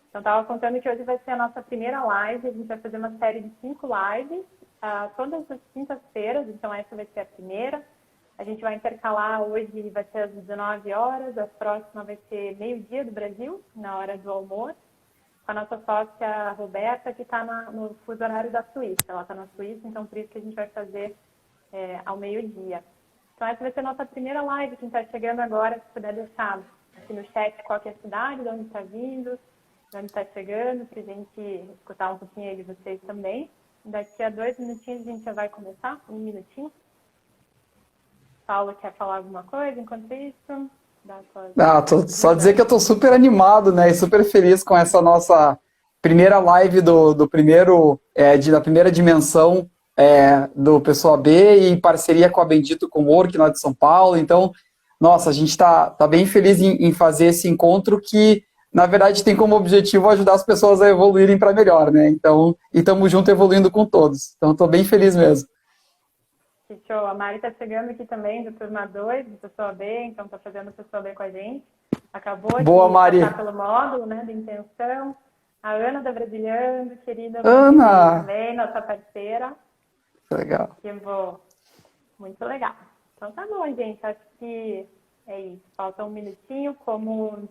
Então, estava contando que hoje vai ser a nossa primeira live. A gente vai fazer uma série de 5 lives, todas as quintas-feiras. Então, essa vai ser a primeira. A gente vai intercalar hoje, vai ser às 19 horas. A próxima vai ser meio-dia do Brasil, na hora do almoço. Com a nossa sócia Roberta, que está no fuso horário da Suíça. Ela está na Suíça, então por isso que a gente vai fazer ao meio-dia. Então, essa vai ser a nossa primeira live. Quem está chegando agora, se puder deixar aqui no chat qual que é a cidade, de onde está vindo, de onde está chegando, para a gente escutar um pouquinho aí de vocês também. Daqui a 2 minutinhos a gente já vai começar, 1 minutinho. Paulo quer falar alguma coisa enquanto isso? Só dizer que eu estou super animado, né, e super feliz com essa nossa primeira live do primeiro, da primeira dimensão do Pessoa B, em parceria com a Bendito Cowork lá de São Paulo. Então, nossa, a gente está bem feliz em fazer esse encontro que, na verdade, tem como objetivo ajudar as pessoas a evoluírem para melhor, né? Então, e estamos juntos evoluindo com todos. Então, estou bem feliz mesmo. Que show. A Mari está chegando aqui também, do Turma 2, do Pessoa B, então está fazendo o Pessoa B com a gente. Acabou Boa, de Mari. passar pelo módulo, né, de intenção. A Ana da Brasiliano, querida. Ana! Também, nossa parceira. Legal. Muito legal. Então tá bom, gente. Acho que é isso. Falta 1 minutinho. Como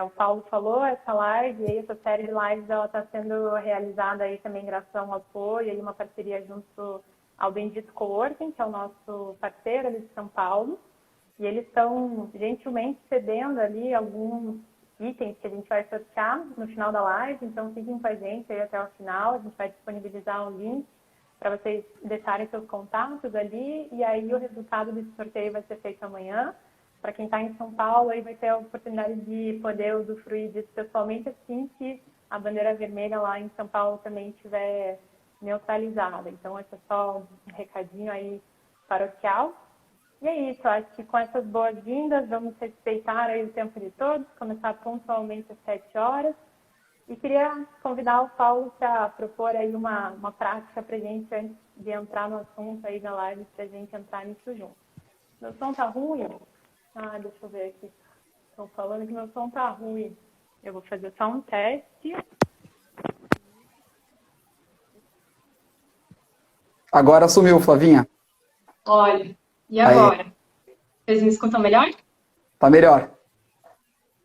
o Paulo falou, essa live, aí, essa série de lives, ela está sendo realizada aí também graças a um apoio e uma parceria junto ao Bendito Coworking, que é o nosso parceiro ali de São Paulo. E eles estão gentilmente cedendo ali alguns itens que a gente vai sortear no final da live. Então, fiquem com a gente aí até o final. A gente vai disponibilizar um link para vocês deixarem seus contatos ali, e aí o resultado desse sorteio vai ser feito amanhã. Para quem está em São Paulo, aí vai ter a oportunidade de poder usufruir disso pessoalmente assim que a bandeira vermelha lá em São Paulo também estiver neutralizada. Então, esse é só um recadinho aí paroquial. E é isso, acho que com essas boas-vindas, vamos respeitar aí o tempo de todos, começar pontualmente às 7 horas. E queria convidar o Paulo para propor aí uma prática para a gente, antes de entrar no assunto aí da live, para a gente entrar nisso junto. Meu som tá ruim? Deixa eu ver aqui. Estão falando que meu som tá ruim. Eu vou fazer só um teste. Agora sumiu, Flavinha. Olha, e agora? Aí. Vocês me escutam melhor? Tá melhor.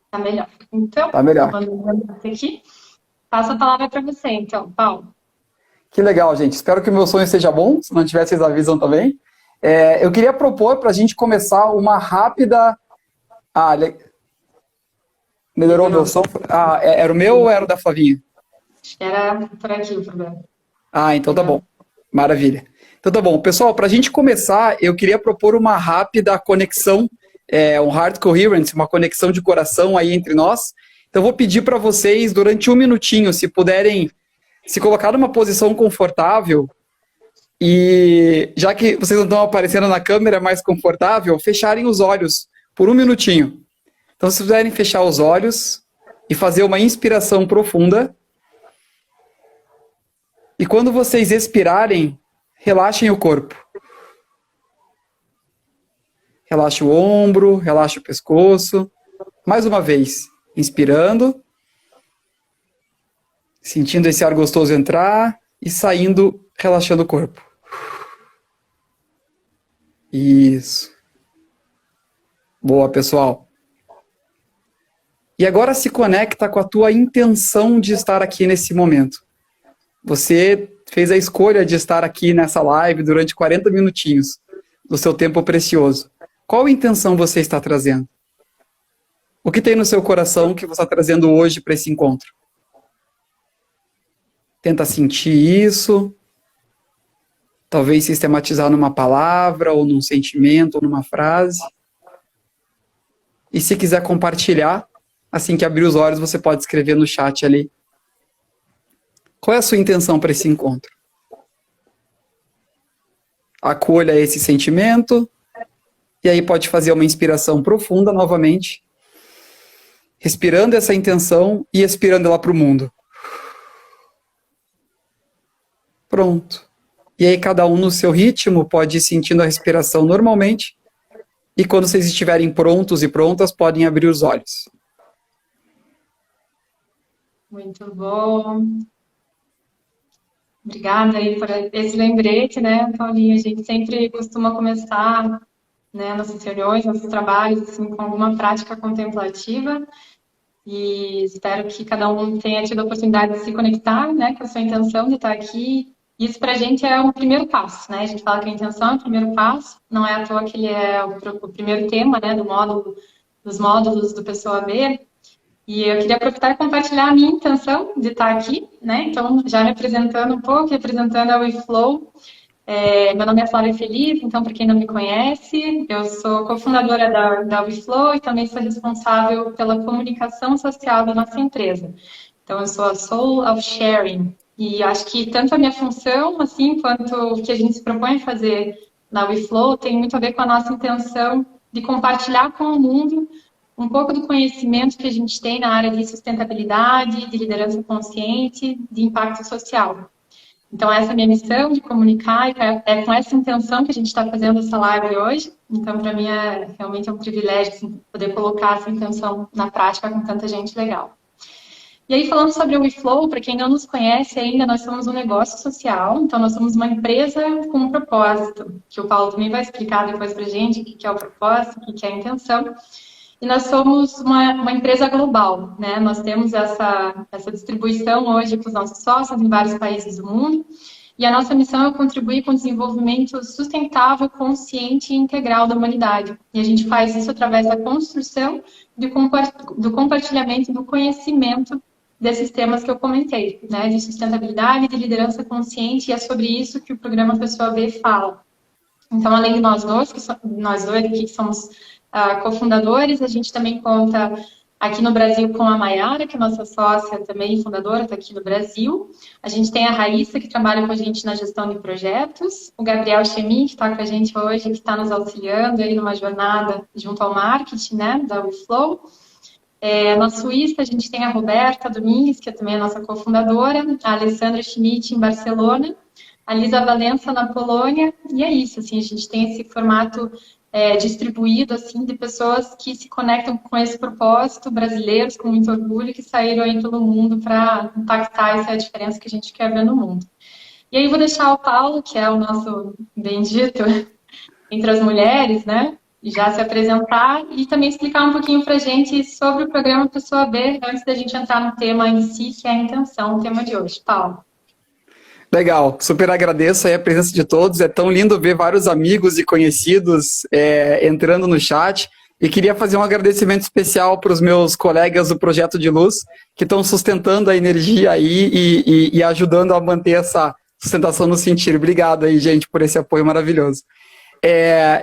Tá melhor. Então, tá melhor. Aqui. Passo a palavra para você, então, Paulo. Que legal, gente. Espero que o meu som esteja bom. Se não tiver, vocês avisam também. Eu queria propor para a gente começar uma rápida... Melhorou o meu som? Era o meu ou era o da Flavinha? Acho que era por aqui o problema. Então tá bom. Maravilha. Então tá bom. Pessoal, para a gente começar, eu queria propor uma rápida conexão, um heart coherence, uma conexão de coração aí entre nós. Então eu vou pedir para vocês, durante 1 minutinho, se puderem se colocar numa posição confortável, e já que vocês não estão aparecendo na câmera, é mais confortável, fecharem os olhos por 1 minutinho. Então, se puderem fechar os olhos e fazer uma inspiração profunda. E quando vocês expirarem, relaxem o corpo. Relaxe o ombro, relaxe o pescoço. Mais uma vez, inspirando. Sentindo esse ar gostoso entrar e saindo, relaxando o corpo. Isso. Boa, pessoal. E agora se conecta com a tua intenção de estar aqui nesse momento. Você fez a escolha de estar aqui nessa live durante 40 minutinhos do seu tempo precioso. Qual intenção você está trazendo? O que tem no seu coração que você está trazendo hoje para esse encontro? Tenta sentir isso. Talvez sistematizar numa palavra, ou num sentimento, ou numa frase. E se quiser compartilhar, assim que abrir os olhos, você pode escrever no chat ali. Qual é a sua intenção para esse encontro? Acolha esse sentimento, e aí pode fazer uma inspiração profunda novamente, respirando essa intenção e expirando ela para o mundo. Pronto. E aí cada um no seu ritmo pode ir sentindo a respiração normalmente, e quando vocês estiverem prontos e prontas, podem abrir os olhos. Muito bom. Obrigada aí por esse lembrete, né, Paulinho? A gente sempre costuma começar, né, nossas reuniões, nossos trabalhos, assim, com alguma prática contemplativa. E espero que cada um tenha tido a oportunidade de se conectar, né, com a sua intenção de estar aqui. Isso para a gente é um primeiro passo, né? A gente fala que a intenção é o primeiro passo, não é à toa que ele é o primeiro tema, né, dos módulos do Pessoa B. E eu queria aproveitar e compartilhar a minha intenção de estar aqui, né? Então, já me apresentando um pouco, representando a WeFlow. Meu nome é Flávia Felipe, então, para quem não me conhece, eu sou cofundadora da WeFlow e também sou responsável pela comunicação social da nossa empresa. Então, eu sou a Soul of Sharing. E acho que tanto a minha função, assim, quanto o que a gente se propõe a fazer na WeFlow tem muito a ver com a nossa intenção de compartilhar com o mundo um pouco do conhecimento que a gente tem na área de sustentabilidade, de liderança consciente, de impacto social. Então, essa é a minha missão de comunicar, e é com essa intenção que a gente está fazendo essa live hoje. Então, para mim, realmente é um privilégio assim, poder colocar essa intenção na prática com tanta gente legal. E aí, falando sobre o WeFlow, para quem não nos conhece ainda, nós somos um negócio social, então nós somos uma empresa com um propósito, que o Paulo também vai explicar depois para a gente o que é o propósito, o que é a intenção. E nós somos uma empresa global, né? Nós temos essa distribuição hoje para os nossos sócios em vários países do mundo. E a nossa missão é contribuir com o desenvolvimento sustentável, consciente e integral da humanidade. E a gente faz isso através da construção do compartilhamento do conhecimento desses temas que eu comentei, né? De sustentabilidade, de liderança consciente, e é sobre isso que o programa Pessoa B fala. Então, além de nós dois aqui que somos cofundadores, a gente também conta aqui no Brasil com a Maiara, que é nossa sócia também, fundadora, está aqui no Brasil. A gente tem a Raíssa, que trabalha com a gente na gestão de projetos. O Gabriel Chemin, que está com a gente hoje, que está nos auxiliando aí numa jornada junto ao marketing, né, da WeFlow. Na Suíça, a gente tem a Roberta Domingues, que também é nossa cofundadora, a Alessandra Schmidt em Barcelona, a Lisa Valença na Polônia, e é isso, assim, a gente tem esse formato distribuído, assim, de pessoas que se conectam com esse propósito, brasileiros com muito orgulho, que saíram aí pelo mundo para impactar essa diferença que a gente quer ver no mundo. E aí vou deixar o Paulo, que é o nosso bendito entre as mulheres, né, já se apresentar e também explicar um pouquinho para a gente sobre o programa Pessoa B, antes da gente entrar no tema em si, que é a intenção, o tema de hoje. Paulo. Legal, super agradeço aí a presença de todos, é tão lindo ver vários amigos e conhecidos entrando no chat, e queria fazer um agradecimento especial para os meus colegas do Projeto de Luz, que estão sustentando a energia aí e ajudando a manter essa sustentação no sentido. Obrigado aí, gente, por esse apoio maravilhoso.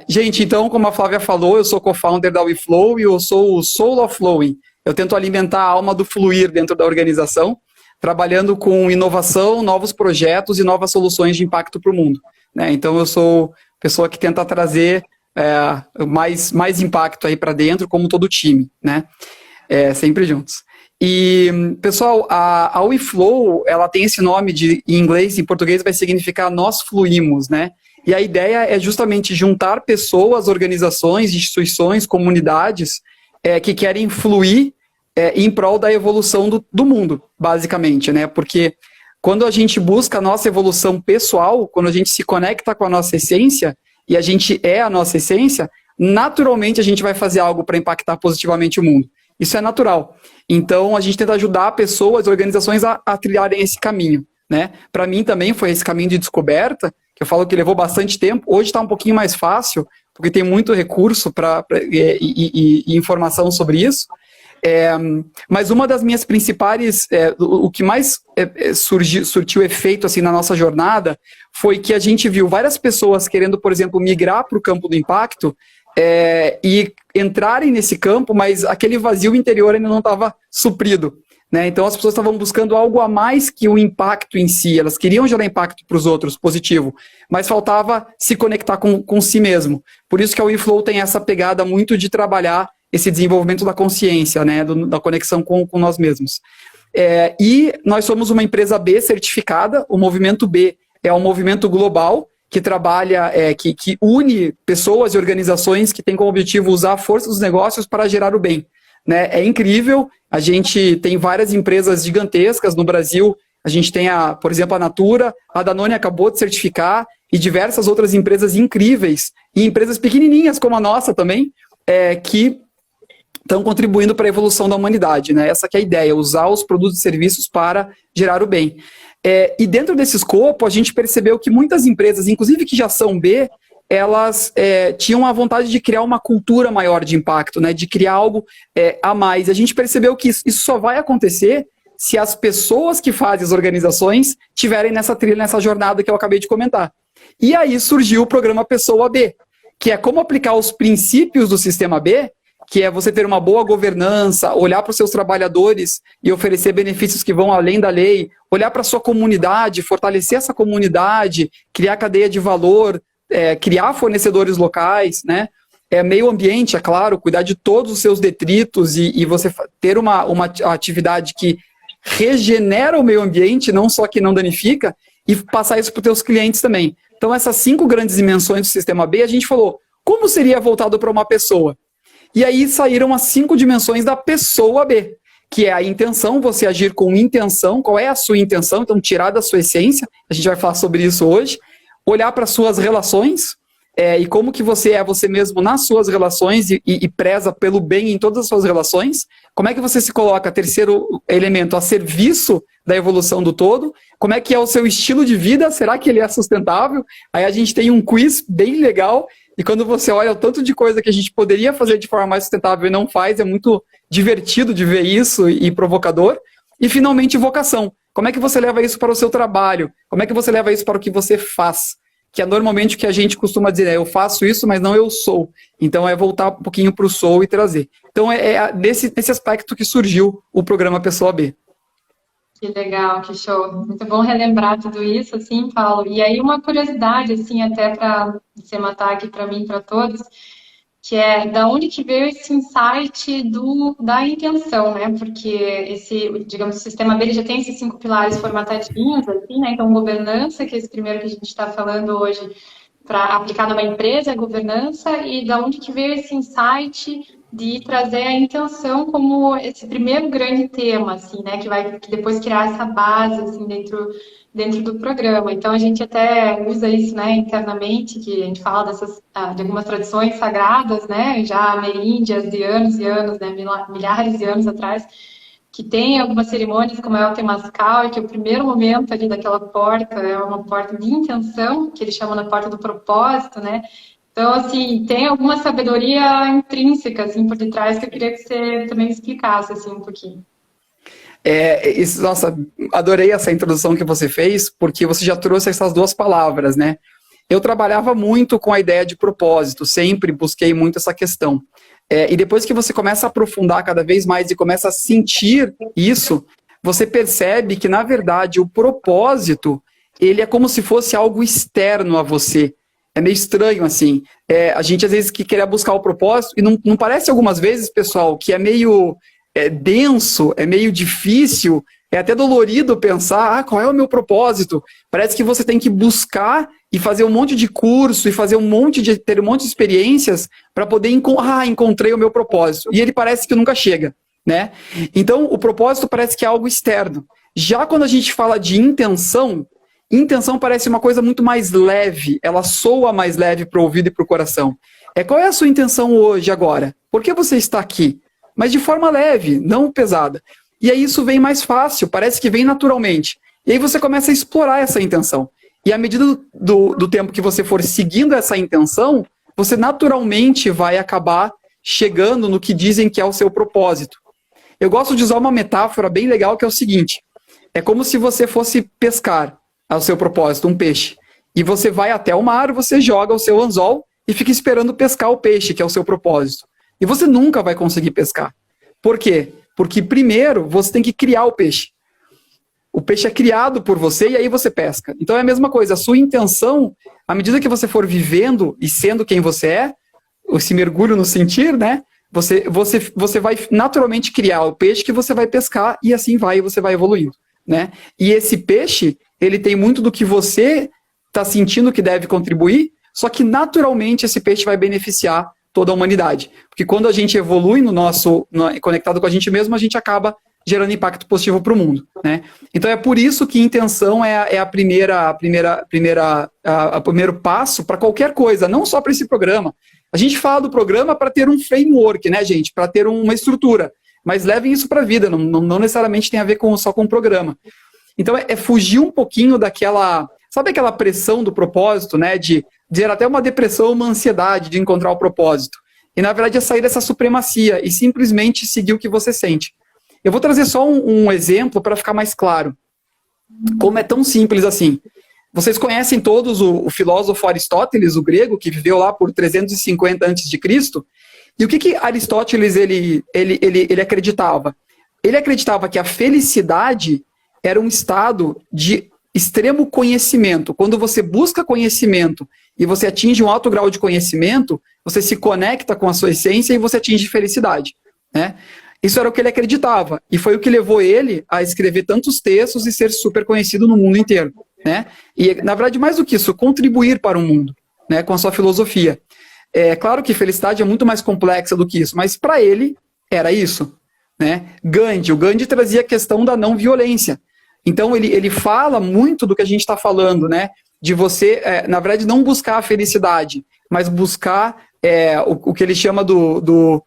Gente, então, como a Flávia falou, eu sou co-founder da WeFlow e eu sou o Soul of Flowing. Eu tento alimentar a alma do fluir dentro da organização, trabalhando com inovação, novos projetos e novas soluções de impacto para o mundo, né? Então, eu sou pessoa que tenta trazer mais impacto aí para dentro, como todo o time, né? Sempre juntos. E, pessoal, a WeFlow, ela tem esse nome em inglês, em português vai significar nós fluímos, né? E a ideia é justamente juntar pessoas, organizações, instituições, comunidades que querem fluir em prol da evolução do mundo, basicamente, né? Porque quando a gente busca a nossa evolução pessoal, quando a gente se conecta com a nossa essência, e a gente é a nossa essência, naturalmente a gente vai fazer algo para impactar positivamente o mundo. Isso é natural. Então, a gente tenta ajudar pessoas, organizações a trilharem esse caminho, né? Para mim também foi esse caminho de descoberta, que eu falo que levou bastante tempo. Hoje está um pouquinho mais fácil, porque tem muito recurso e informação sobre isso. Mas uma das minhas principais, o que mais surtiu efeito assim, na nossa jornada, foi que a gente viu várias pessoas querendo, por exemplo, migrar para o campo do impacto e entrarem nesse campo, mas aquele vazio interior ainda não estava suprido, né? Então as pessoas estavam buscando algo a mais que o impacto em si, elas queriam gerar impacto para os outros, positivo, mas faltava se conectar com si mesmo. Por isso que a WeFlow tem essa pegada muito de trabalhar esse desenvolvimento da consciência, né, da conexão com nós mesmos. E nós somos uma empresa B certificada. O movimento B é um movimento global que trabalha, que une pessoas e organizações que têm como objetivo usar a força dos negócios para gerar o bem. né? É incrível. A gente tem várias empresas gigantescas no Brasil. A gente tem, por exemplo, a Natura, a Danone acabou de certificar, e diversas outras empresas incríveis, e empresas pequenininhas como a nossa também, que estão contribuindo para a evolução da humanidade, né? Essa que é a ideia, usar os produtos e serviços para gerar o bem. E dentro desse escopo, a gente percebeu que muitas empresas, inclusive que já são B, elas tinham a vontade de criar uma cultura maior de impacto, né? De criar algo a mais. A gente percebeu que isso só vai acontecer se as pessoas que fazem as organizações tiverem nessa trilha, nessa jornada que eu acabei de comentar. E aí surgiu o programa Pessoa B, que é como aplicar os princípios do Sistema B, que é você ter uma boa governança, olhar para os seus trabalhadores e oferecer benefícios que vão além da lei, olhar para a sua comunidade, fortalecer essa comunidade, criar cadeia de valor, criar fornecedores locais, né? Meio ambiente, é claro, cuidar de todos os seus detritos e você ter uma atividade que regenera o meio ambiente, não só que não danifica, e passar isso para os teus clientes também. Então, essas 5 grandes dimensões do Sistema B, a gente falou, como seria voltado para uma pessoa? E aí saíram as 5 dimensões da Pessoa B, que é a intenção, você agir com intenção, qual é a sua intenção, então tirar da sua essência, a gente vai falar sobre isso hoje, olhar para suas relações, e como que você é você mesmo nas suas relações e preza pelo bem em todas as suas relações, como é que você se coloca, terceiro elemento, a serviço da evolução do todo, como é que é o seu estilo de vida, será que ele é sustentável? Aí a gente tem um quiz bem legal, e quando você olha o tanto de coisa que a gente poderia fazer de forma mais sustentável e não faz, é muito divertido de ver isso e provocador. E finalmente vocação, como é que você leva isso para o seu trabalho? Como é que você leva isso para o que você faz? Que é normalmente o que a gente costuma dizer, eu faço isso, mas não eu sou. Então é voltar um pouquinho para o sou e trazer. Então nesse aspecto que surgiu o programa Pessoa B. Que legal, que show. Muito bom relembrar tudo isso, assim, Paulo. E aí uma curiosidade, assim, até para você matar aqui para mim e para todos, que é da onde que veio esse insight da intenção, né? Porque digamos, o Sistema B ele já tem esses 5 pilares formatadinhos, assim, né? Então, governança, que é esse primeiro que a gente está falando hoje, para aplicar numa empresa, a governança, e da onde que veio esse insight de trazer a intenção como esse primeiro grande tema, assim, né? Que depois criar essa base, assim, dentro do programa. Então, a gente até usa isso, né, internamente, que a gente fala de algumas tradições sagradas, né, já ameríndias de anos e anos, né, milhares de anos atrás, que tem algumas cerimônias, como é o Temascal, que é o primeiro momento ali daquela porta, é uma porta de intenção, que eles chamam na porta do propósito, né. Então, assim, tem alguma sabedoria intrínseca, assim, por detrás, que eu queria que você também explicasse, assim, um pouquinho. Nossa, adorei essa introdução que você fez, porque você já trouxe essas 2 palavras, né? Eu trabalhava muito com a ideia de propósito, sempre busquei muito essa questão. E depois que você começa a aprofundar cada vez mais e começa a sentir isso, você percebe que, na verdade, o propósito, ele é como se fosse algo externo a você. É meio estranho, assim. A gente, às vezes, que quer buscar o propósito, e não parece algumas vezes, pessoal, que é meio denso, é meio difícil, é até dolorido pensar, qual é o meu propósito? Parece que você tem que buscar e fazer um monte de curso, e ter um monte de experiências para poder encontrei o meu propósito. E ele parece que nunca chega, né? Então, o propósito parece que é algo externo. Já quando a gente fala de intenção parece uma coisa muito mais leve, ela soa mais leve para o ouvido e para o coração. Qual é a sua intenção hoje, agora? Por que você está aqui? Mas de forma leve, não pesada. E aí isso vem mais fácil, parece que vem naturalmente. E aí você começa a explorar essa intenção. E à medida do tempo que você for seguindo essa intenção, você naturalmente vai acabar chegando no que dizem que é o seu propósito. Eu gosto de usar uma metáfora bem legal, que é o seguinte. É como se você fosse pescar ao seu propósito, um peixe. E você vai até o mar, você joga o seu anzol e fica esperando pescar o peixe, que é o seu propósito. E você nunca vai conseguir pescar. Por quê? Porque primeiro você tem que criar o peixe. O peixe é criado por você e aí você pesca. Então é a mesma coisa. A sua intenção, à medida que você for vivendo e sendo quem você é, esse mergulho no sentir, né? Você vai naturalmente criar o peixe que você vai pescar e assim você vai evoluindo, né? E esse peixe, ele tem muito do que você está sentindo que deve contribuir, só que naturalmente esse peixe vai beneficiar toda a humanidade. Porque quando a gente evolui conectado com a gente mesmo, a gente acaba gerando impacto positivo para o mundo, né? Então é por isso que intenção é o primeiro passo para qualquer coisa, não só para esse programa. A gente fala do programa para ter um framework, né, gente? Para ter uma estrutura. Mas levem isso para a vida, não necessariamente tem a ver só com o programa. Então é fugir um pouquinho daquela... Sabe aquela pressão do propósito, né? De gerar até uma depressão, uma ansiedade de encontrar o propósito. E na verdade é sair dessa supremacia e simplesmente seguir o que você sente. Eu vou trazer só um exemplo para ficar mais claro. Como é tão simples assim. Vocês conhecem todos o filósofo Aristóteles, o grego, que viveu lá por 350 a.C.? E o que Aristóteles ele acreditava? Ele acreditava que a felicidade era um estado de extremo conhecimento. Quando você busca conhecimento e você atinge um alto grau de conhecimento, você se conecta com a sua essência e você atinge felicidade, né? Isso era o que ele acreditava, e foi o que levou ele a escrever tantos textos e ser super conhecido no mundo inteiro, né? E, na verdade, mais do que isso, contribuir para o mundo, né, com a sua filosofia. É claro que felicidade é muito mais complexa do que isso, mas para ele era isso, né? O Gandhi trazia a questão da não violência. Então, ele fala muito do que a gente está falando, né? De você, na verdade, não buscar a felicidade, mas buscar o que ele chama do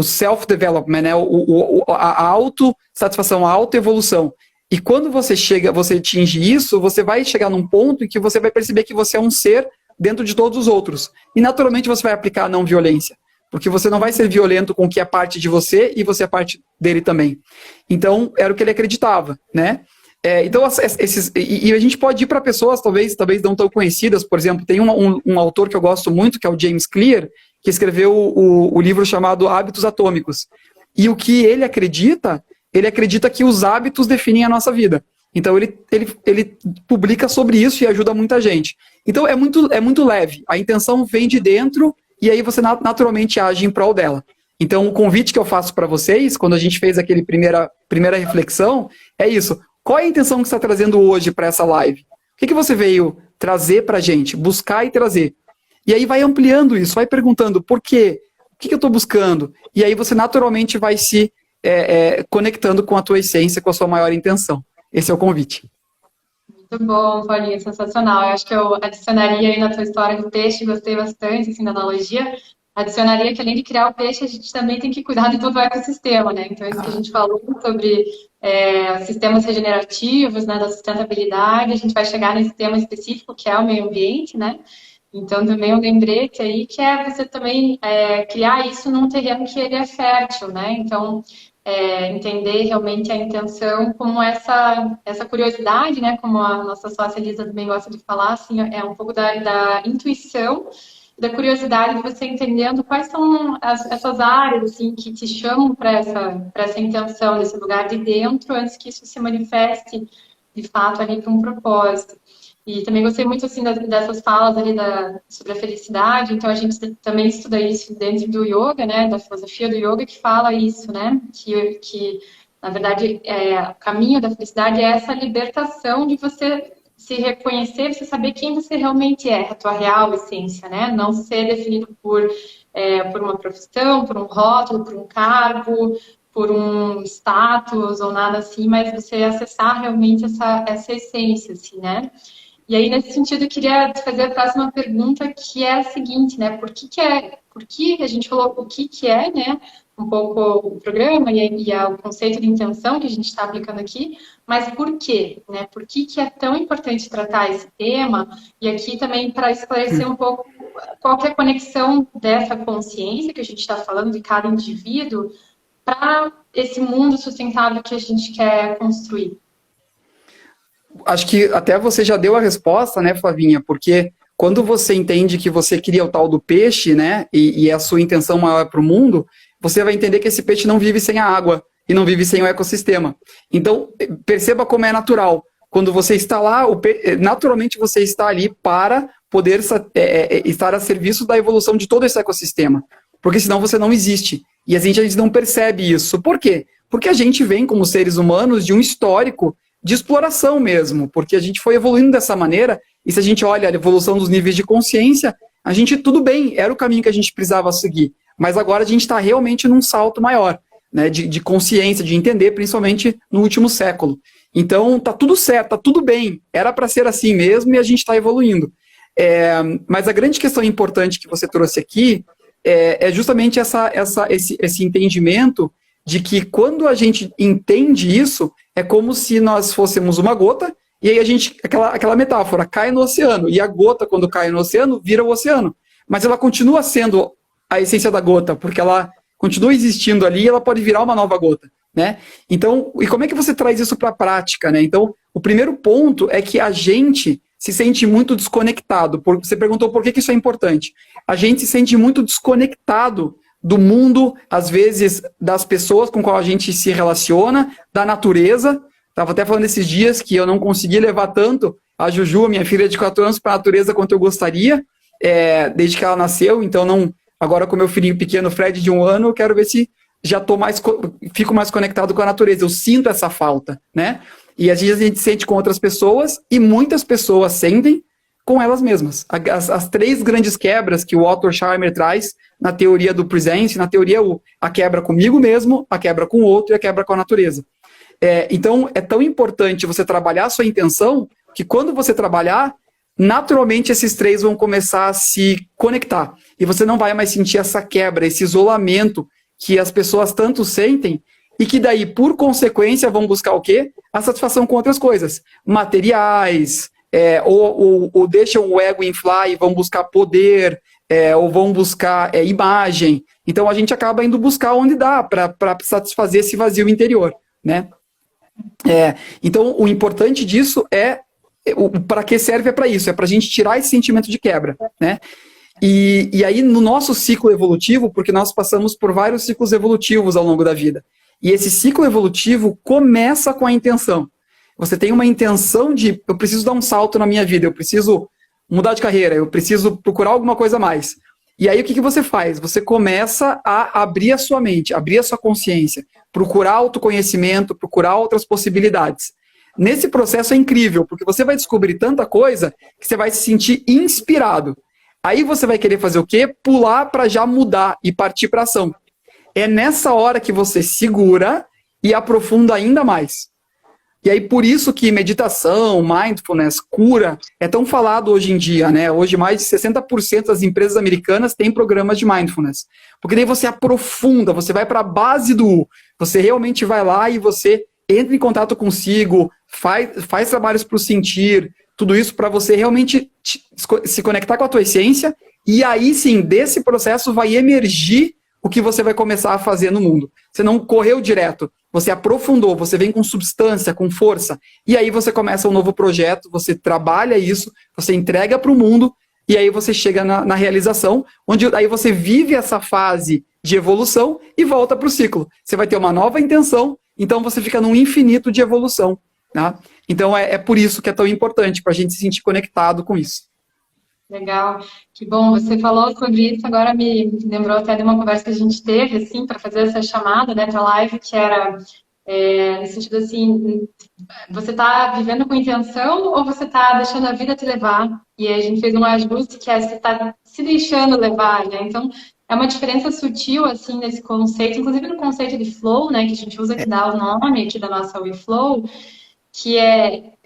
self-development, né? A autossatisfação, a autoevolução. E quando você atinge isso, você vai chegar num ponto em que você vai perceber que você é um ser dentro de todos os outros. E naturalmente você vai aplicar a não violência. Porque você não vai ser violento com o que é parte de você e você é parte dele também. Então, era o que ele acreditava, né? Então, e a gente pode ir para pessoas talvez não tão conhecidas. Por exemplo, tem um autor que eu gosto muito, que é o James Clear, que escreveu o livro chamado Hábitos Atômicos. E o que ele acredita que os hábitos definem a nossa vida. Então, ele publica sobre isso e ajuda muita gente. Então, é muito leve. A intenção vem de dentro e aí você naturalmente age em prol dela. Então, o convite que eu faço para vocês, quando a gente fez aquele primeira reflexão, é isso. Qual é a intenção que você está trazendo hoje para essa live? O que você veio trazer para a gente? Buscar e trazer. E aí vai ampliando isso, vai perguntando por quê? O que eu estou buscando? E aí você naturalmente vai se conectando com a tua essência, com a sua maior intenção. Esse é o convite. Muito bom, Paulinho, sensacional. Eu acho que eu adicionaria aí na tua história do peixe, gostei bastante, assim, da analogia. Adicionaria que além de criar o peixe, a gente também tem que cuidar de todo o ecossistema, né? Então, isso que a gente falou sobre sistemas regenerativos, né, da sustentabilidade, a gente vai chegar nesse tema específico, que é o meio ambiente, né? Então, também um lembrete aí que é você também criar isso num terreno que ele é fértil, né? Então, entender realmente a intenção como essa curiosidade, né? Como a nossa sócia Elisa também gosta de falar, assim, é um pouco da intuição, da curiosidade de você entendendo quais são essas áreas, assim, que te chamam para essa intenção, desse lugar de dentro, antes que isso se manifeste, de fato, ali para um propósito. E também gostei muito, assim, dessas falas ali sobre a felicidade. Então, a gente também estuda isso dentro do yoga, né? Da filosofia do yoga, que fala isso, né? Que na verdade, o caminho da felicidade é essa libertação de você se reconhecer, você saber quem você realmente é, a tua real essência, né? Não ser definido por uma profissão, por um rótulo, por um cargo, por um status ou nada assim, mas você acessar realmente essa essência, assim, né? E aí, nesse sentido, eu queria te fazer a próxima pergunta, que é a seguinte, né? Por que a gente falou o que é, né? Um pouco o programa e o conceito de intenção que a gente está aplicando aqui, mas por quê, né? Por que é tão importante tratar esse tema? E aqui também para esclarecer um pouco qual que é a conexão dessa consciência que a gente está falando de cada indivíduo para esse mundo sustentável que a gente quer construir. Acho que até você já deu a resposta, né, Flavinha? Porque quando você entende que você cria o tal do peixe, né, e a sua intenção maior para o mundo, você vai entender que esse peixe não vive sem a água e não vive sem o ecossistema. Então, perceba como é natural. Quando você está lá, naturalmente você está ali para poder estar a serviço da evolução de todo esse ecossistema. Porque senão você não existe. E a gente não percebe isso. Por quê? Porque a gente vem, como seres humanos, de um histórico de exploração mesmo, porque a gente foi evoluindo dessa maneira, e se a gente olha a evolução dos níveis de consciência, a gente, tudo bem, era o caminho que a gente precisava seguir, mas agora a gente está realmente num salto maior, né, de consciência, de entender, principalmente no último século. Então, tá tudo certo, tá tudo bem, era para ser assim mesmo e a gente está evoluindo. Mas a grande questão importante que você trouxe aqui é justamente esse entendimento de que quando a gente entende isso, é como se nós fôssemos uma gota, e aí a gente, aquela metáfora, cai no oceano, e a gota, quando cai no oceano, vira o oceano. Mas ela continua sendo a essência da gota, porque ela continua existindo ali e ela pode virar uma nova gota, né? Então, e como é que você traz isso para a prática, né? Então, o primeiro ponto é que a gente se sente muito desconectado. Você perguntou por que isso é importante. A gente se sente muito desconectado do mundo, às vezes, das pessoas com qual a gente se relaciona, da natureza. Estava até falando esses dias que eu não consegui levar tanto a Juju, minha filha de 4 anos, para a natureza quanto eu gostaria, desde que ela nasceu. Então, não, agora com meu filhinho pequeno, Fred, de 1 ano, eu quero ver se já fico mais conectado com a natureza. Eu sinto essa falta, né? E às vezes a gente sente com outras pessoas, e muitas pessoas sentem com elas mesmas. As 3 grandes quebras que o Otto Scharmer traz na teoria do presence, na teoria a quebra comigo mesmo, a quebra com o outro e a quebra com a natureza. Então, é tão importante você trabalhar a sua intenção, que quando você trabalhar, naturalmente esses 3 vão começar a se conectar. E você não vai mais sentir essa quebra, esse isolamento que as pessoas tanto sentem, e que daí, por consequência, vão buscar o quê? A satisfação com outras coisas. Materiais, ou deixam o ego inflar e vão buscar poder, ou vão buscar imagem. Então, a gente acaba indo buscar onde dá para satisfazer esse vazio interior, né? Então, o importante disso para que serve para isso, para a gente tirar esse sentimento de quebra, né? E aí, no nosso ciclo evolutivo, porque nós passamos por vários ciclos evolutivos ao longo da vida, e esse ciclo evolutivo começa com a intenção. Você tem uma intenção de, eu preciso dar um salto na minha vida, eu preciso mudar de carreira, eu preciso procurar alguma coisa a mais. E aí, o que você faz? Você começa a abrir a sua mente, abrir a sua consciência, procurar autoconhecimento, procurar outras possibilidades. Nesse processo é incrível, porque você vai descobrir tanta coisa que você vai se sentir inspirado. Aí você vai querer fazer o quê? Pular para já mudar e partir para ação. É nessa hora que você segura e aprofunda ainda mais. E aí por isso que meditação, mindfulness, cura, é tão falado hoje em dia, né? Hoje mais de 60% das empresas americanas têm programas de mindfulness. Porque daí você aprofunda, você vai para a base você realmente vai lá e você entra em contato consigo, faz trabalhos para o sentir, tudo isso para você realmente se conectar com a tua essência, e aí sim, desse processo vai emergir o que você vai começar a fazer no mundo. Você não correu direto, você aprofundou, você vem com substância, com força, e aí você começa um novo projeto, você trabalha isso, você entrega para o mundo, e aí você chega na realização, onde aí você vive essa fase de evolução e volta para o ciclo. Você vai ter uma nova intenção, então você fica num infinito de evolução. Tá? Então é por isso que é tão importante, para a gente se sentir conectado com isso. Legal, que bom, você falou sobre isso, agora me lembrou até de uma conversa que a gente teve, assim, para fazer essa chamada, né, para a live, que era, no sentido assim, você está vivendo com intenção ou você está deixando a vida te levar? E a gente fez um ajuste que você está se deixando levar, né, então é uma diferença sutil, assim, nesse conceito, inclusive no conceito de flow, né, que a gente usa, que dá o nome aqui da nossa WeFlow, que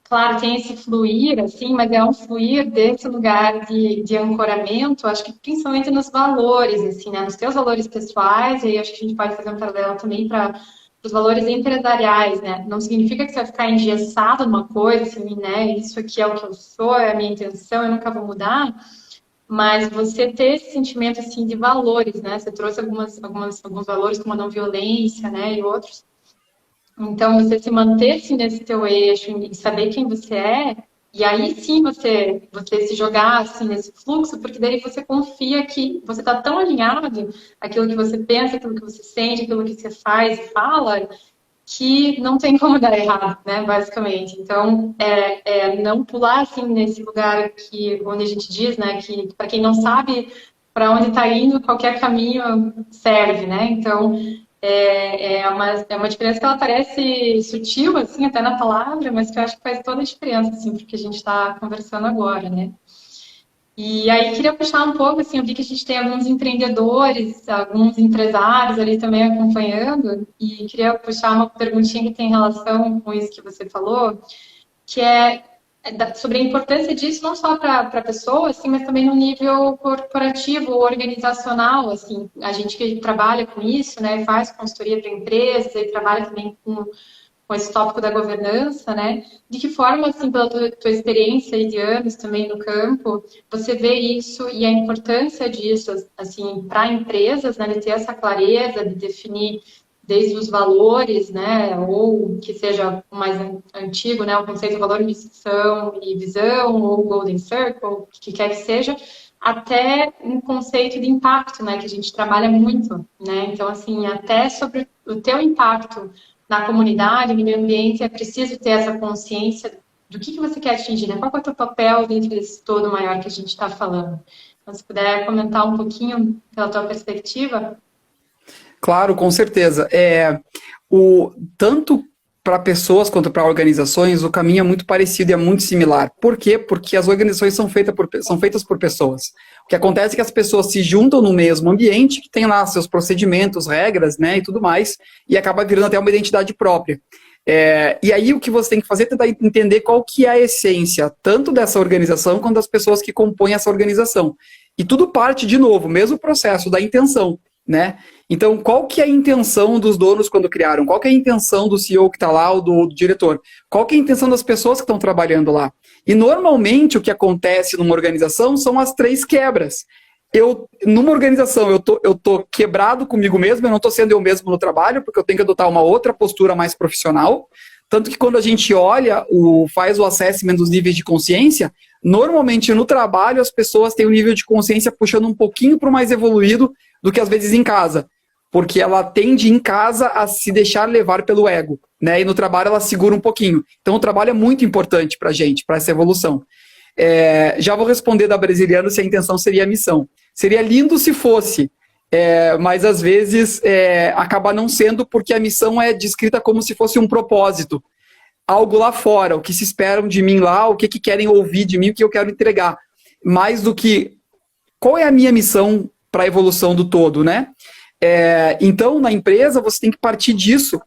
claro, tem esse fluir, assim, mas é um fluir desse lugar de ancoramento, acho que principalmente nos valores, assim, né? Nos teus valores pessoais, e aí acho que a gente pode fazer um paralelo também para os valores empresariais, né? Não significa que você vai ficar engessado numa coisa, assim, né? Isso aqui é o que eu sou, é a minha intenção, eu nunca vou mudar, mas você ter esse sentimento, assim, de valores, né? Você trouxe alguns valores como a não violência, né? E outros. Então, você se manter assim, nesse teu eixo e saber quem você é, e aí sim você se jogar assim, nesse fluxo, porque daí você confia que você está tão alinhado aquilo que você pensa, aquilo que você sente, aquilo que você faz e fala, que não tem como dar errado, né, basicamente. Então, não pular assim, nesse lugar onde a gente diz, né, que para quem não sabe para onde está indo, qualquer caminho serve, né? Então, é uma diferença que ela parece sutil, assim, até na palavra, mas que eu acho que faz toda a diferença, assim, porque a gente está conversando agora, né? E aí queria puxar um pouco, assim, eu vi que a gente tem alguns empreendedores, alguns empresários ali também acompanhando, e queria puxar uma perguntinha que tem relação com isso que você falou, que é sobre a importância disso não só para a pessoa, assim, mas também no nível corporativo, organizacional, assim, a gente que trabalha com isso, né, faz consultoria para empresas e trabalha também com esse tópico da governança, né? De que forma, assim, pela tua experiência de anos também no campo, você vê isso e a importância disso, assim, para empresas, né, de ter essa clareza, de definir desde os valores, né, ou que seja o mais antigo, né, o conceito de valor, missão e visão, ou Golden Circle, o que quer que seja, até um conceito de impacto, né, que a gente trabalha muito, né, então, assim, até sobre o teu impacto na comunidade, no meio ambiente, é preciso ter essa consciência do que você quer atingir, né, qual é o teu papel dentro desse todo maior que a gente está falando. Então, se puder comentar um pouquinho pela tua perspectiva. Claro, com certeza. Tanto para pessoas quanto para organizações, o caminho é muito parecido e é muito similar. Por quê? Porque as organizações são feitas por pessoas. O que acontece é que as pessoas se juntam no mesmo ambiente, que tem lá seus procedimentos, regras, né, e tudo mais, e acaba virando até uma identidade própria. E aí o que você tem que fazer é tentar entender qual que é a essência, tanto dessa organização quanto das pessoas que compõem essa organização. E tudo parte, de novo, mesmo processo da intenção, né? Então, qual que é a intenção dos donos quando criaram? Qual que é a intenção do CEO que está lá, ou do diretor? Qual que é a intenção das pessoas que estão trabalhando lá? E, normalmente, o que acontece numa organização são as 3 quebras. Numa organização, eu tô quebrado comigo mesmo, eu não estou sendo eu mesmo no trabalho, porque eu tenho que adotar uma outra postura mais profissional. Tanto que quando a gente olha, faz o assessment dos níveis de consciência, normalmente no trabalho as pessoas têm o nível de consciência puxando um pouquinho para o mais evoluído do que às vezes em casa. Porque ela tende em casa a se deixar levar pelo ego, né? E no trabalho ela segura um pouquinho. Então o trabalho é muito importante para a gente, para essa evolução. Já vou responder da Brasiliano se a intenção seria a missão. Seria lindo se fosse, mas às vezes acaba não sendo, porque a missão é descrita como se fosse um propósito. Algo lá fora, o que se esperam de mim lá, o que querem ouvir de mim, o que eu quero entregar. Mais do que qual é a minha missão para a evolução do todo, né? Então, na empresa, você tem que partir disso,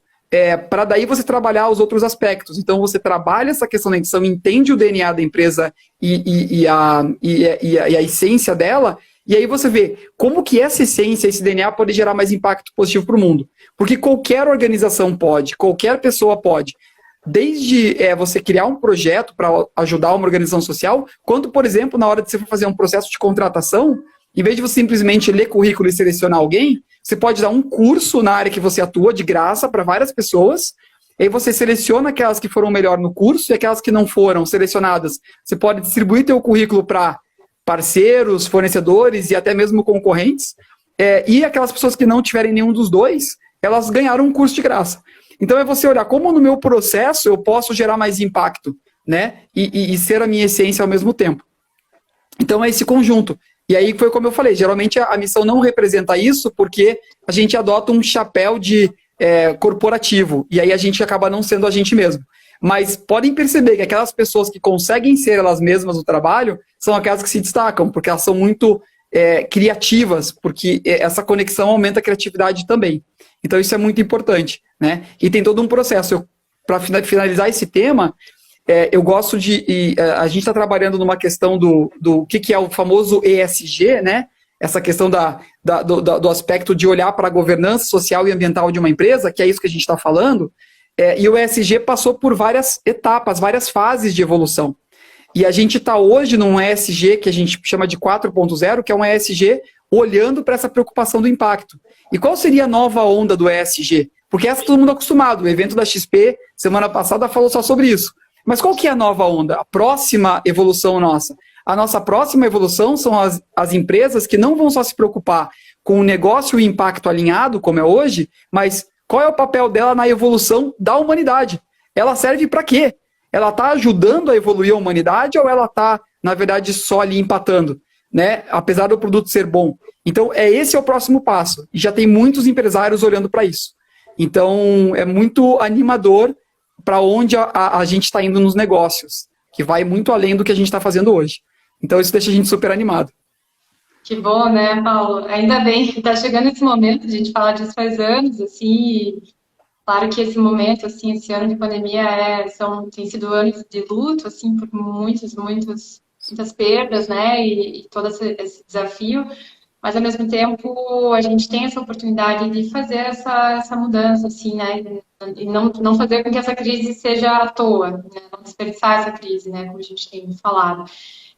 para daí você trabalhar os outros aspectos. Então, você trabalha essa questão da intenção, entende o DNA da empresa e a essência dela, e aí você vê como que essa essência, esse DNA pode gerar mais impacto positivo para o mundo. Porque qualquer organização pode, qualquer pessoa pode. Desde você criar um projeto para ajudar uma organização social, quanto, por exemplo, na hora de você fazer um processo de contratação, em vez de você simplesmente ler currículo e selecionar alguém, você pode dar um curso na área que você atua, de graça, para várias pessoas. Aí você seleciona aquelas que foram melhor no curso e aquelas que não foram selecionadas. Você pode distribuir teu currículo para parceiros, fornecedores e até mesmo concorrentes. E aquelas pessoas que não tiverem nenhum dos dois, elas ganharam um curso de graça. Então é você olhar como no meu processo eu posso gerar mais impacto, né? E ser a minha essência ao mesmo tempo. Então é esse conjunto. E aí foi como eu falei, geralmente a missão não representa isso porque a gente adota um chapéu de corporativo, e aí a gente acaba não sendo a gente mesmo. Mas podem perceber que aquelas pessoas que conseguem ser elas mesmas no trabalho são aquelas que se destacam, porque elas são muito criativas, porque essa conexão aumenta a criatividade também. Então isso é muito importante, né? E tem todo um processo. Para finalizar esse tema, eu gosto a gente está trabalhando numa questão do que é o famoso ESG, né? Essa questão do aspecto de olhar para a governança social e ambiental de uma empresa, que é isso que a gente está falando, e o ESG passou por várias etapas, várias fases de evolução. E a gente está hoje num ESG que a gente chama de 4.0, que é um ESG olhando para essa preocupação do impacto. E qual seria a nova onda do ESG? Porque essa todo mundo é acostumado. O evento da XP, semana passada, falou só sobre isso. Mas qual que é a nova onda? A próxima evolução nossa? A nossa próxima evolução são as empresas que não vão só se preocupar com o negócio e o impacto alinhado, como é hoje, mas qual é o papel dela na evolução da humanidade? Ela serve para quê? Ela está ajudando a evoluir a humanidade ou ela está, na verdade, só ali empatando, né? Apesar do produto ser bom. Então, esse é o próximo passo. E já tem muitos empresários olhando para isso. Então, é muito animador para onde a gente está indo nos negócios, que vai muito além do que a gente está fazendo hoje. Então isso deixa a gente super animado. Que bom, né, Paulo? Ainda bem que está chegando esse momento, a gente fala disso faz anos, assim, e claro que esse momento, assim, esse ano de pandemia tem sido anos de luto, assim, por muitas perdas, né, e todo esse desafio, mas ao mesmo tempo a gente tem essa oportunidade de fazer essa mudança, assim, né, e não fazer com que essa crise seja à toa, né, não desperdiçar essa crise, né, como a gente tem falado.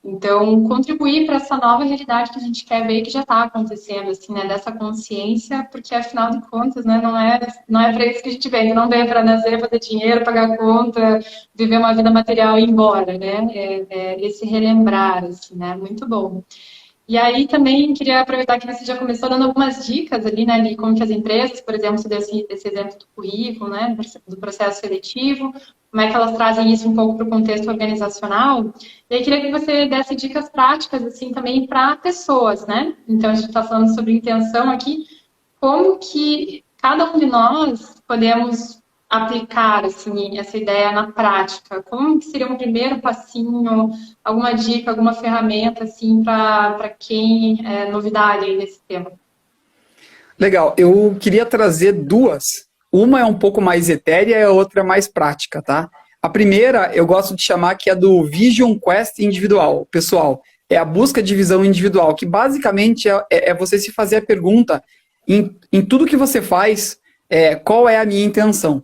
Então, contribuir para essa nova realidade que a gente quer ver que já está acontecendo, assim, né? Dessa consciência, porque afinal de contas, né? Não é para isso que a gente veio, não veio para nascer, fazer dinheiro, pagar conta, viver uma vida material e ir embora, né? É esse relembrar, assim, né? Muito bom. E aí também queria aproveitar que você já começou dando algumas dicas ali, né, de como que as empresas, por exemplo, você deu esse exemplo do currículo, né, do processo seletivo, como é que elas trazem isso um pouco para o contexto organizacional. E aí queria que você desse dicas práticas, assim, também para pessoas, né? Então, a gente está falando sobre intenção aqui, como que cada um de nós podemos aplicar, assim, essa ideia na prática? Como que seria um primeiro passinho, alguma dica, alguma ferramenta, assim, para quem é novidade aí nesse tema? Legal, eu queria trazer duas. Uma é um pouco mais etérea e a outra é mais prática, tá? A primeira eu gosto de chamar que é do Vision Quest individual, pessoal. É a busca de visão individual, que basicamente é você se fazer a pergunta em tudo que você faz, qual é a minha intenção?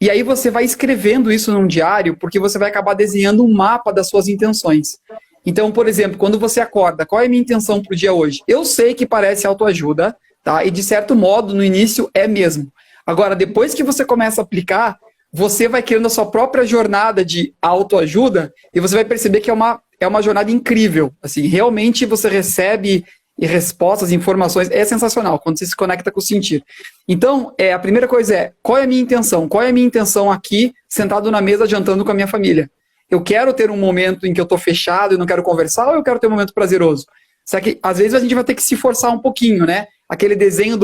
E aí você vai escrevendo isso num diário, porque você vai acabar desenhando um mapa das suas intenções. Então, por exemplo, quando você acorda, qual é a minha intenção para o dia hoje? Eu sei que parece autoajuda, tá? E de certo modo, no início, é mesmo. Agora, depois que você começa a aplicar, você vai criando a sua própria jornada de autoajuda e você vai perceber que é uma jornada incrível. Assim, realmente você recebe respostas, informações, é sensacional quando você se conecta com o sentir. Então, a primeira coisa é, qual é a minha intenção? Qual é a minha intenção aqui, sentado na mesa, jantando com a minha família? Eu quero ter um momento em que eu estou fechado e não quero conversar, ou eu quero ter um momento prazeroso? Só que, às vezes, a gente vai ter que se forçar um pouquinho, né? Aquele desenho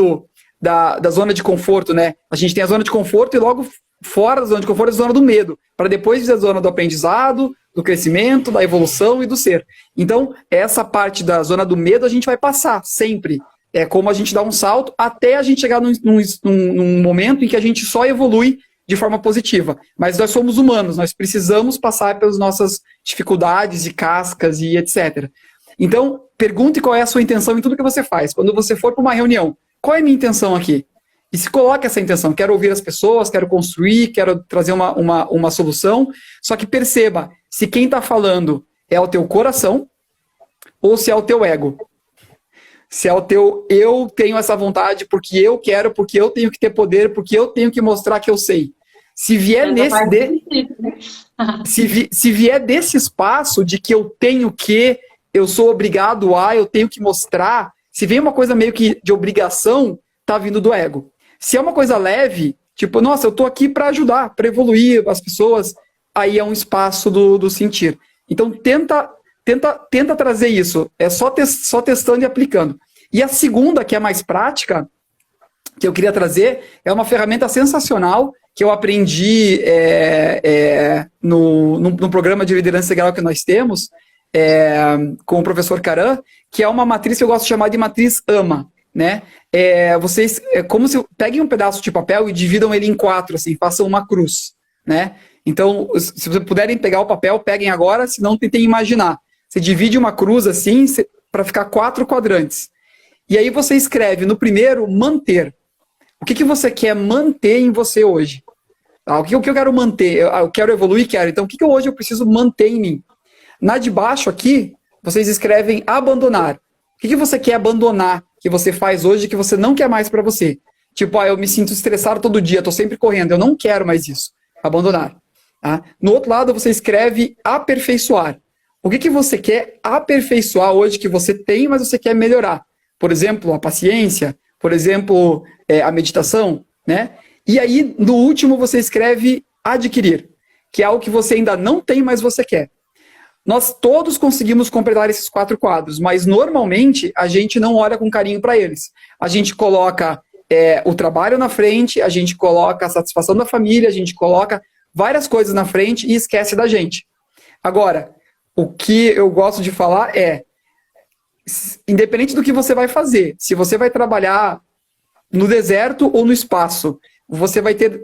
da zona de conforto, né? A gente tem a zona de conforto e logo fora da zona de conforto é a zona do medo, para depois vir a zona do aprendizado, do crescimento, da evolução e do ser. Então, essa parte da zona do medo a gente vai passar sempre. É como a gente dá um salto até a gente chegar num momento em que a gente só evolui de forma positiva. Mas nós somos humanos, nós precisamos passar pelas nossas dificuldades e cascas e etc. Então, pergunte qual é a sua intenção em tudo que você faz. Quando você for para uma reunião, qual é a minha intenção aqui? E se coloque essa intenção, quero ouvir as pessoas, quero construir, quero trazer uma solução, só que perceba se quem está falando é o teu coração ou se é o teu ego. Se é o teu eu tenho essa vontade porque eu quero, porque eu tenho que ter poder, porque eu tenho que mostrar que eu sei. Se vier se vier desse espaço de que eu tenho que, eu sou obrigado a, eu tenho que mostrar, se vem uma coisa meio que de obrigação, tá vindo do ego. Se é uma coisa leve, tipo, nossa, eu tô aqui para ajudar, para evoluir as pessoas, aí é um espaço do sentir. Então, tenta trazer isso. É só testando e aplicando. E a segunda, que é mais prática, que eu queria trazer, é uma ferramenta sensacional que eu aprendi no programa de liderança integral que nós temos, com o professor Caran, que é uma matriz que eu gosto de chamar de matriz AMA. Né? Vocês, como se peguem um pedaço de papel e dividam ele em 4, assim, façam uma cruz, né? Então, se vocês puderem pegar o papel, peguem agora, senão tentem imaginar. Você divide uma cruz assim, para ficar 4 quadrantes. E aí você escreve no primeiro, manter. O que você quer manter em você hoje? O que eu quero manter? Eu quero evoluir, quero. Então, o que hoje eu preciso manter em mim? Na de baixo aqui, vocês escrevem abandonar. O que você quer abandonar que você faz hoje que você não quer mais para você? Tipo, eu me sinto estressado todo dia, estou sempre correndo, eu não quero mais isso. Abandonar. Tá? No outro lado, você escreve aperfeiçoar. O que você quer aperfeiçoar hoje que você tem, mas você quer melhorar? Por exemplo, a paciência, por exemplo, a meditação, né? E aí, no último, você escreve adquirir, que é algo que você ainda não tem, mas você quer. Nós todos conseguimos completar esses 4 quadros, mas normalmente a gente não olha com carinho para eles. A gente coloca o trabalho na frente, a gente coloca a satisfação da família, a gente coloca várias coisas na frente e esquece da gente. Agora, o que eu gosto de falar é, independente do que você vai fazer, se você vai trabalhar no deserto ou no espaço, você vai ter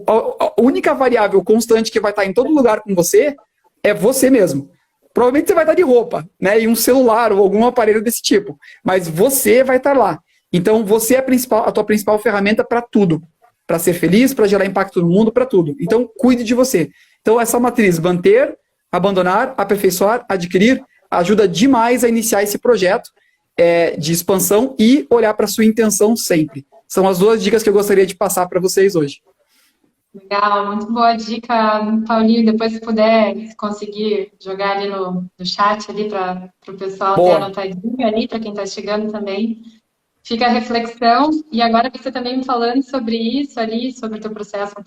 a única variável constante que vai estar em todo lugar com você é você mesmo. Provavelmente você vai estar de roupa, né, e um celular ou algum aparelho desse tipo, mas você vai estar lá. Então você é a tua principal ferramenta para tudo, para ser feliz, para gerar impacto no mundo, para tudo. Então cuide de você. Então essa matriz, manter, abandonar, aperfeiçoar, adquirir, ajuda demais a iniciar esse projeto de expansão e olhar para a sua intenção sempre. São as 2 dicas que eu gostaria de passar para vocês hoje. Legal, muito boa dica, Paulinho. Depois, se puder, se conseguir jogar ali no chat ali para o pessoal ter Boa. anotadinho ali, para quem está chegando também. Fica a reflexão. E agora você também me falando sobre isso ali, sobre o teu processo com o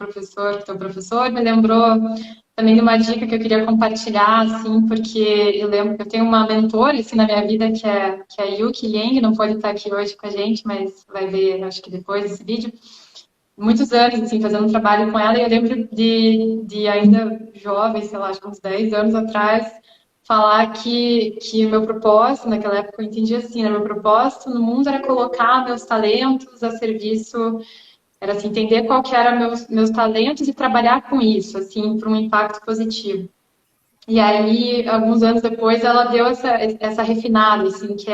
teu professor, me lembrou também de uma dica que eu queria compartilhar, assim, porque eu lembro que eu tenho uma mentora assim, na minha vida que é a Yuki Yang, não pode estar aqui hoje com a gente, mas vai ver, acho que depois desse vídeo. Muitos anos, assim, fazendo um trabalho com ela, e eu lembro de ainda jovem, sei lá, acho que uns 10 anos atrás, falar que o meu propósito, naquela época eu entendi assim, né? Meu propósito no mundo era colocar meus talentos a serviço, era assim, entender qual que eram meus talentos e trabalhar com isso, assim, para um impacto positivo. E aí, alguns anos depois, ela deu essa refinada, assim, que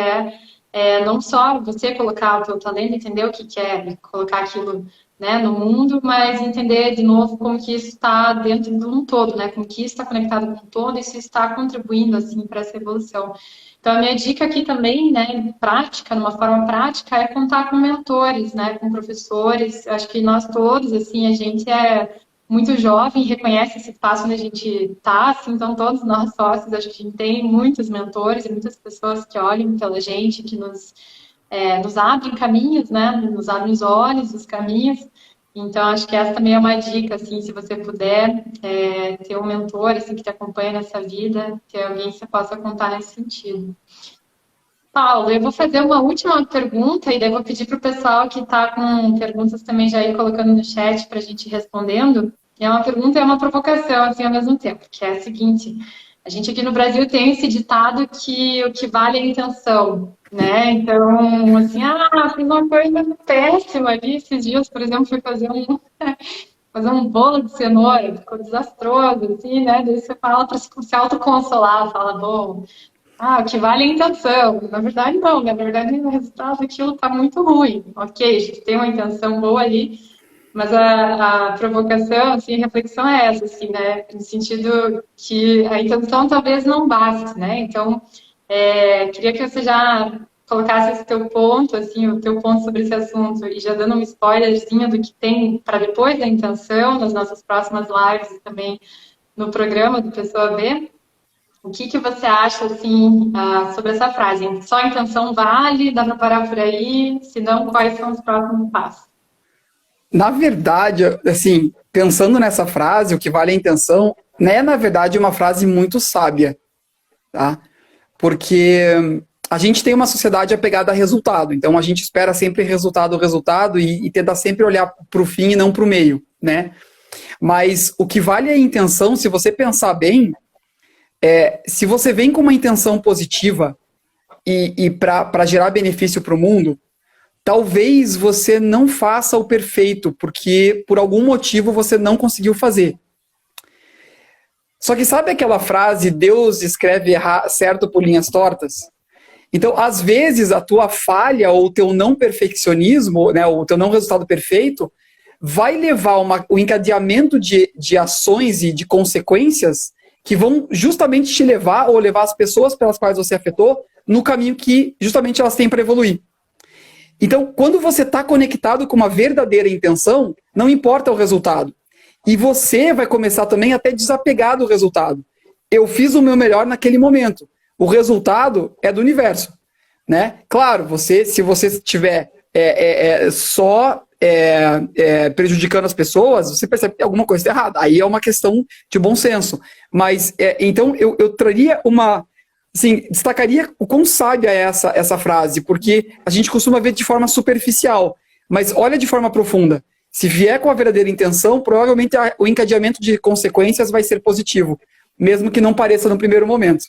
não só você colocar o teu talento, entender o que é, colocar aquilo, né, no mundo, mas entender de novo como que isso está dentro de um todo, né, como que isso está conectado com o todo e se está contribuindo, assim, para essa evolução. Então, a minha dica aqui também, né, prática, numa forma prática, é contar com mentores, né, com professores. Acho que nós todos, assim, a gente é muito jovem, reconhece esse espaço onde a gente está, assim, então todos nós sócios, acho que a gente tem muitos mentores e muitas pessoas que olham pela gente, que nos abrem caminhos, né, nos abrem os olhos, os caminhos. Então, acho que essa também é uma dica, assim, se você puder ter um mentor, assim, que te acompanha nessa vida, ter alguém que você possa contar nesse sentido. Paulo, eu vou fazer uma última pergunta e daí vou pedir para o pessoal que está com perguntas também já ir colocando no chat para a gente ir respondendo. E é uma pergunta e é uma provocação, assim, ao mesmo tempo, que é a seguinte: a gente aqui no Brasil tem esse ditado que o que vale é a intenção, né? Então, assim, fiz uma coisa péssima ali esses dias, por exemplo, fui fazer um bolo de cenoura, ficou desastroso, assim, né? Daí você fala para se autoconsolar, fala, bom, o que vale é a intenção. Na verdade, não, né? Na verdade, o resultado daquilo está muito ruim. Ok, a gente tem uma intenção boa ali, mas a provocação, assim, a reflexão é essa, assim, né? No sentido que a intenção talvez não baste, né? Então, queria que você já colocasse esse teu ponto, assim, o teu ponto sobre esse assunto, e já dando um spoilerzinho do que tem para depois da intenção, nas nossas próximas lives e também no programa do Pessoa B. O que você acha, assim, sobre essa frase? Só a intenção vale? Dá para parar por aí? Se não, quais são os próximos passos? Na verdade, assim, pensando nessa frase, o que vale é a intenção, né, na verdade, uma frase muito sábia, tá? Porque a gente tem uma sociedade apegada a resultado, então a gente espera sempre resultado e tenta sempre olhar para o fim e não para o meio, né? Mas o que vale é a intenção, se você pensar bem, se você vem com uma intenção positiva e para gerar benefício para o mundo, talvez você não faça o perfeito, porque por algum motivo você não conseguiu fazer. Só que sabe aquela frase, Deus escreve certo por linhas tortas? Então, às vezes, a tua falha ou o teu não perfeccionismo, né, o teu não resultado perfeito, vai levar o encadeamento de ações e de consequências que vão justamente te levar ou levar as pessoas pelas quais você afetou no caminho que justamente elas têm para evoluir. Então, quando você está conectado com uma verdadeira intenção, não importa o resultado. E você vai começar também a até desapegar do resultado. Eu fiz o meu melhor naquele momento. O resultado é do universo, né? Claro, se você estiver só prejudicando as pessoas, você percebe que tem alguma coisa errada. Aí é uma questão de bom senso. Mas, então, eu traria assim, destacaria o quão sábia é essa frase, porque a gente costuma ver de forma superficial, mas olha de forma profunda. Se vier com a verdadeira intenção, provavelmente o encadeamento de consequências vai ser positivo, mesmo que não pareça no primeiro momento.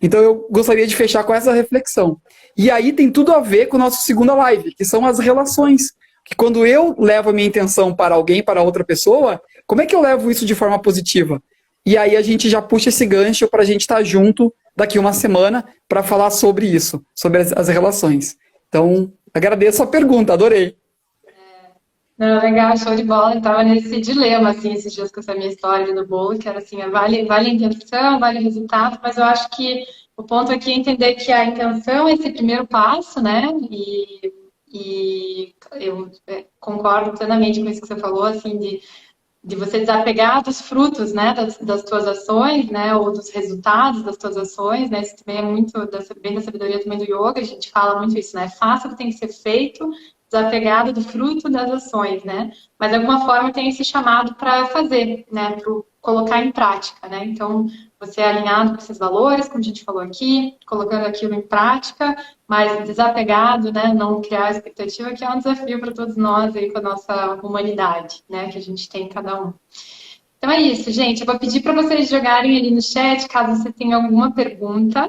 Então eu gostaria de fechar com essa reflexão. E aí tem tudo a ver com a nossa segunda live, que são as relações. Que quando eu levo a minha intenção para alguém, para outra pessoa, como é que eu levo isso de forma positiva? E aí a gente já puxa esse gancho para a gente estar junto daqui uma semana para falar sobre isso, sobre as relações. Então, agradeço a pergunta, adorei. Não, legal, show de bola. Eu tava nesse dilema, assim, esses dias com essa minha história do bolo, que era assim, vale a intenção, vale o resultado, mas eu acho que o ponto aqui é entender que a intenção é esse primeiro passo, né? E eu concordo plenamente com isso que você falou, assim, de você desapegar dos frutos, né, das tuas ações, né, ou dos resultados das tuas ações, né, isso também é muito bem da sabedoria também do yoga, a gente fala muito isso, né, faça o que tem que ser feito, desapegado do fruto das ações, né, mas de alguma forma tem esse chamado para fazer, né, para colocar em prática, né, então você é alinhado com esses valores, como a gente falou aqui, colocando aquilo em prática, mas desapegado, né, não criar expectativa, que é um desafio para todos nós aí com a nossa humanidade, né, que a gente tem cada um. Então é isso, gente. Eu vou pedir para vocês jogarem ali no chat, caso você tenha alguma pergunta.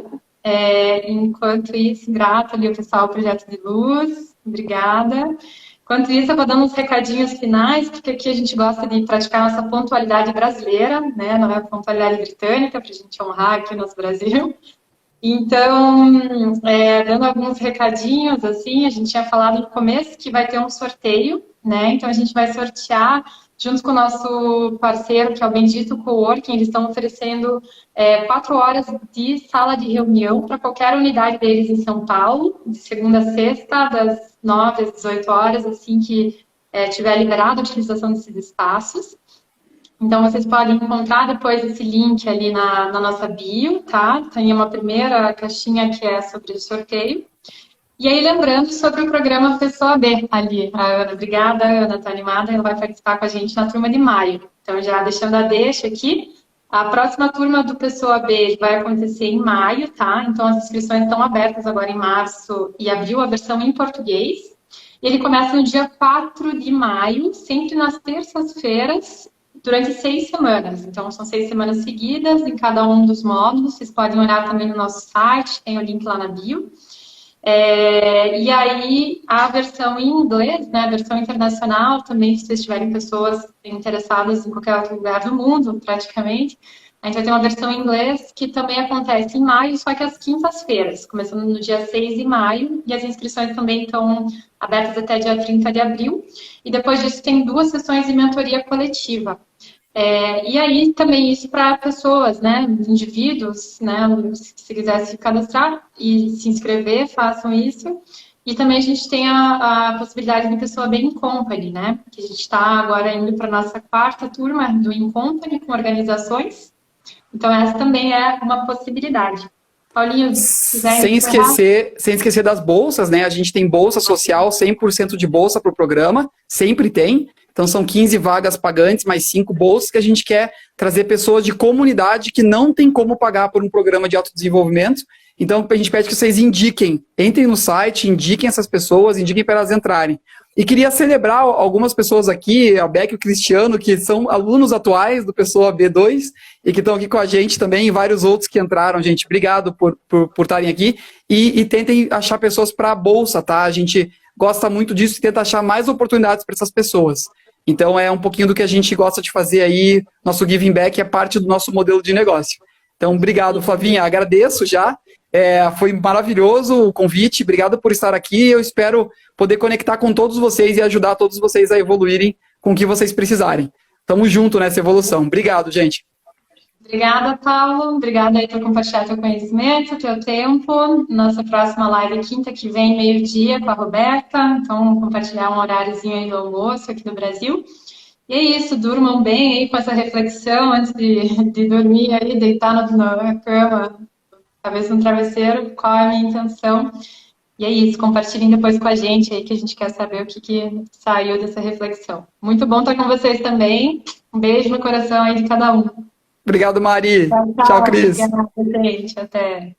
Enquanto isso, grata ali o pessoal do Projeto de Luz. Obrigada. Enquanto isso, eu vou dando uns recadinhos finais, porque aqui a gente gosta de praticar nossa pontualidade brasileira, né? Não é a pontualidade britânica, para a gente honrar aqui o nosso Brasil. Então, dando alguns recadinhos, assim, a gente tinha falado no começo que vai ter um sorteio, né? Então, a gente vai sortear junto com o nosso parceiro, que é o Bendito Coworking. Eles estão oferecendo 4 horas de sala de reunião para qualquer unidade deles em São Paulo, de segunda a sexta, das 9 às 18 horas, assim que tiver liberado a utilização desses espaços. Então, vocês podem encontrar depois esse link ali na nossa bio, tá? Tem uma primeira caixinha que é sobre o sorteio. E aí, lembrando sobre o programa Pessoa B ali. A Ana, obrigada, a Ana está animada, ela vai participar com a gente na turma de maio. Então, já deixando a deixa aqui, a próxima turma do Pessoa B vai acontecer em maio, tá? Então, as inscrições estão abertas agora em março e abril, a versão em português. E ele começa no dia 4 de maio, sempre nas terças-feiras, durante 6 semanas. Então, são 6 semanas seguidas em cada um dos módulos. Vocês podem olhar também no nosso site, tem o link lá na bio. E aí, a versão em inglês, né, a versão internacional, também, se vocês tiverem pessoas interessadas em qualquer outro lugar do mundo, praticamente, a gente vai ter uma versão em inglês que também acontece em maio, só que às quintas-feiras, começando no dia 6 de maio, e as inscrições também estão abertas até dia 30 de abril. E depois disso tem 2 sessões de mentoria coletiva. E aí também isso para pessoas, né, indivíduos, né, se quiser se cadastrar e se inscrever, façam isso. E também a gente tem a possibilidade de pessoa bem in company, né, que a gente está agora indo para a nossa 4ª turma do in company com organizações. Então essa também é uma possibilidade. Paulinho, se quiser sem esquecer das bolsas, né? A gente tem bolsa social, 100% de bolsa para o programa, sempre tem. Então são 15 vagas pagantes, mais 5 bolsas que a gente quer trazer pessoas de comunidade que não tem como pagar por um programa de autodesenvolvimento. Então a gente pede que vocês indiquem, entrem no site, indiquem essas pessoas, indiquem para elas entrarem. E queria celebrar algumas pessoas aqui, a Beck e o Cristiano, que são alunos atuais do Pessoa B2 e que estão aqui com a gente também, e vários outros que entraram, gente. Obrigado por estarem aqui. E tentem achar pessoas para a bolsa, tá? A gente gosta muito disso e tenta achar mais oportunidades para essas pessoas. Então é um pouquinho do que a gente gosta de fazer aí. Nosso giving back é parte do nosso modelo de negócio. Então, obrigado, Flavinha. Agradeço já. Foi maravilhoso o convite. Obrigado por estar aqui. Eu espero poder conectar com todos vocês e ajudar todos vocês a evoluírem com o que vocês precisarem. Tamo junto nessa evolução. Obrigado, gente. Obrigada, Paulo. Obrigada aí por compartilhar teu conhecimento, teu tempo. Nossa próxima live é quinta que vem, meio-dia, com a Roberta. Então, compartilhar um horáriozinho aí do almoço aqui no Brasil. E é isso, durmam bem aí com essa reflexão antes de dormir aí, deitar na cama, cabeça no travesseiro, qual é a minha intenção. E é isso, compartilhem depois com a gente aí, que a gente quer saber o que saiu dessa reflexão. Muito bom estar com vocês também. Um beijo no coração aí de cada um. Obrigado, Mari. Tchau, tchau Cris. Obrigada, gente. Até.